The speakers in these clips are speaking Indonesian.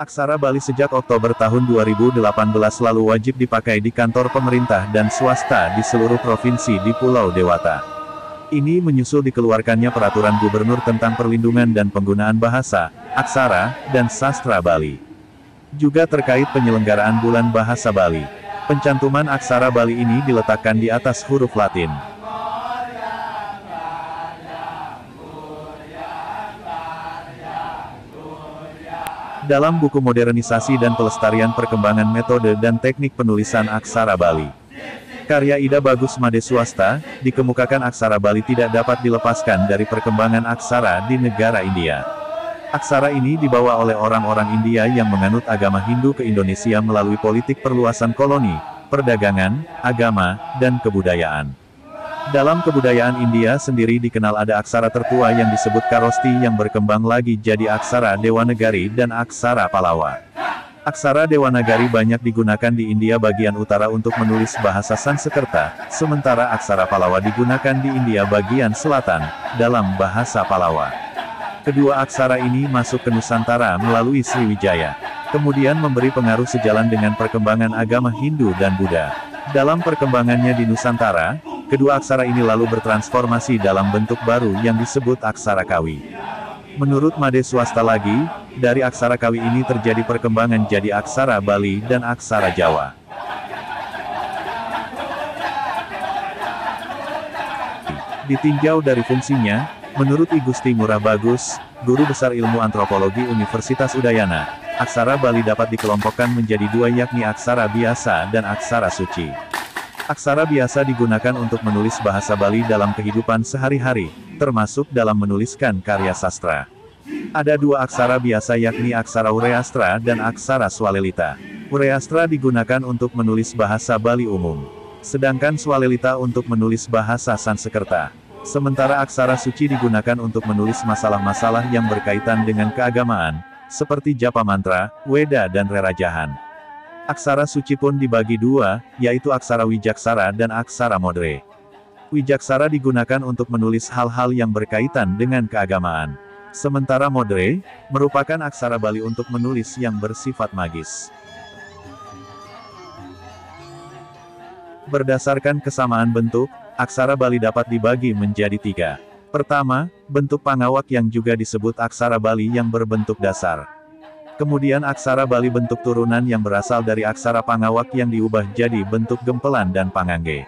Aksara Bali sejak Oktober tahun 2018 lalu wajib dipakai di kantor pemerintah dan swasta di seluruh provinsi di Pulau Dewata. Ini menyusul dikeluarkannya Peraturan Gubernur tentang Perlindungan dan Penggunaan Bahasa, Aksara, dan Sastra Bali. Juga terkait penyelenggaraan Bulan Bahasa Bali. Pencantuman aksara Bali ini diletakkan di atas huruf Latin. Dalam buku Modernisasi dan Pelestarian Perkembangan Metode dan Teknik Penulisan Aksara Bali, karya Ida Bagus Made Swasta, dikemukakan aksara Bali tidak dapat dilepaskan dari perkembangan aksara di negara India. Aksara ini dibawa oleh orang-orang India yang menganut agama Hindu ke Indonesia melalui politik perluasan koloni, perdagangan, agama, dan kebudayaan. Dalam kebudayaan India sendiri dikenal ada aksara tertua yang disebut Kharosti yang berkembang lagi jadi aksara Dewanagari dan aksara Pallava. Aksara Dewanagari banyak digunakan di India bagian utara untuk menulis bahasa Sanskerta, sementara aksara Pallava digunakan di India bagian selatan, dalam bahasa Pallava. Kedua aksara ini masuk ke Nusantara melalui Sriwijaya, kemudian memberi pengaruh sejalan dengan perkembangan agama Hindu dan Buddha. Dalam perkembangannya di Nusantara, kedua aksara ini lalu bertransformasi dalam bentuk baru yang disebut aksara Kawi. Menurut Made Swasta lagi, dari aksara Kawi ini terjadi perkembangan jadi aksara Bali dan aksara Jawa. Ditinjau dari fungsinya, menurut I Gusti Ngurah Bagus, Guru Besar Ilmu Antropologi Universitas Udayana, aksara Bali dapat dikelompokkan menjadi dua yakni aksara biasa dan aksara suci. Aksara biasa digunakan untuk menulis bahasa Bali dalam kehidupan sehari-hari, termasuk dalam menuliskan karya sastra. Ada dua aksara biasa yakni aksara Ureastra dan aksara Swalelita. Ureastra digunakan untuk menulis bahasa Bali umum, sedangkan Swalelita untuk menulis bahasa Sanskerta. Sementara aksara suci digunakan untuk menulis masalah-masalah yang berkaitan dengan keagamaan, seperti japa mantra, Weda dan rerajahan. Aksara suci pun dibagi dua, yaitu aksara Wijaksara dan aksara Modre. Wijaksara digunakan untuk menulis hal-hal yang berkaitan dengan keagamaan. Sementara Modre, merupakan aksara Bali untuk menulis yang bersifat magis. Berdasarkan kesamaan bentuk, aksara Bali dapat dibagi menjadi tiga. Pertama, bentuk pangawak yang juga disebut aksara Bali yang berbentuk dasar. Kemudian aksara Bali bentuk turunan yang berasal dari aksara pangawak yang diubah jadi bentuk gempelan dan pangangge.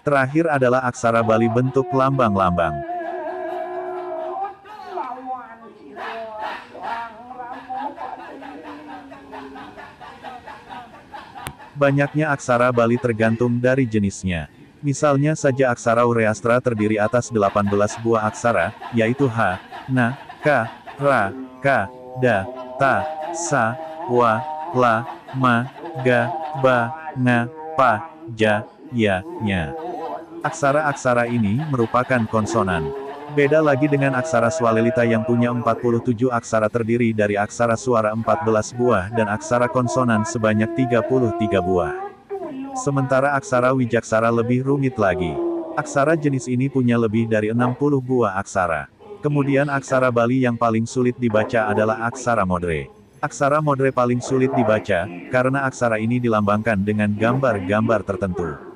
Terakhir adalah aksara Bali bentuk lambang-lambang. Banyaknya aksara Bali tergantung dari jenisnya. Misalnya saja aksara Ureastra terdiri atas 18 buah aksara, yaitu H, Na, Ka, Ra, Ka, Da, Ta, Sa, Wa, La, Ma, Ga, Ba, Nga, Pa, Ja, Ya, Nya. Aksara-aksara ini merupakan konsonan. Beda lagi dengan aksara Swalelita yang punya 47 aksara terdiri dari aksara suara 14 buah dan aksara konsonan sebanyak 33 buah. Sementara aksara Wijaksara lebih rumit lagi. Aksara jenis ini punya lebih dari 60 buah aksara. Kemudian aksara Bali yang paling sulit dibaca adalah aksara Modre. Aksara Modre paling sulit dibaca, karena aksara ini dilambangkan dengan gambar-gambar tertentu.